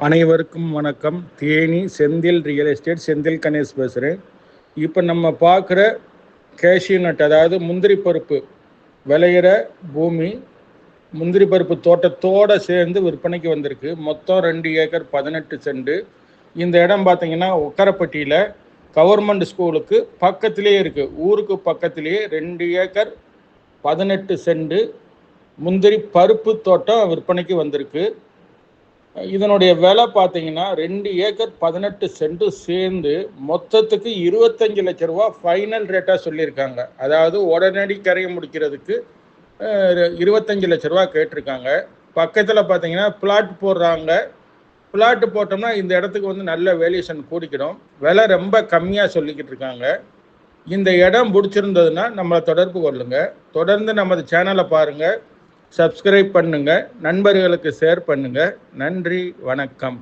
அனைவருக்கும் வணக்கம். Theni Senthil real estate, Senthil Ganesh பேசுகிறேன். இப்போ நம்ம பார்க்குற கேஷ்யூ நட், அதாவது முந்திரி பருப்பு விளையிற பூமி, முந்திரி பருப்பு தோட்டத்தோடு சேர்ந்து விற்பனைக்கு வந்திருக்கு. மொத்தம் 2 ஏக்கர் 18 சென்ட். இந்த இடம் பார்த்தீங்கன்னா உக்கரப்பட்டியில் கவர்மெண்ட் ஸ்கூலுக்கு பக்கத்திலே இருக்குது. ஊருக்கு பக்கத்திலேயே 2 ஏக்கர் 18 சென்ட் முந்திரி பருப்பு தோட்டம் விற்பனைக்கு வந்திருக்கு. இதனுடைய விலை பார்த்தீங்கன்னா 2 ஏக்கர் 18 சென்ட் சேர்ந்து மொத்தத்துக்கு 25 லட்ச ரூபா ஃபைனல் ரேட்டாக சொல்லியிருக்காங்க. அதாவது உடனடி கரையை முடிக்கிறதுக்கு 25 லட்ச ரூபா கேட்டிருக்காங்க. பக்கத்தில் பார்த்தீங்கன்னா பிளாட் போடுறாங்க. பிளாட் போட்டோம்னா இந்த இடத்துக்கு வந்து நல்ல வேல்யூஷன் கூடிக்கிடும். விலை ரொம்ப கம்மியாக சொல்லிக்கிட்டு இருக்காங்க. இந்த இடம் பிடிச்சிருந்ததுன்னா நம்மளை தொடர்பு கொள்ளுங்கள். தொடர்ந்து நமது சேனலை பாருங்கள், சப்ஸ்கிரைப் பண்ணுங்கள், நண்பர்களுக்கு ஷேர் பண்ணுங்கள். நன்றி, வணக்கம்.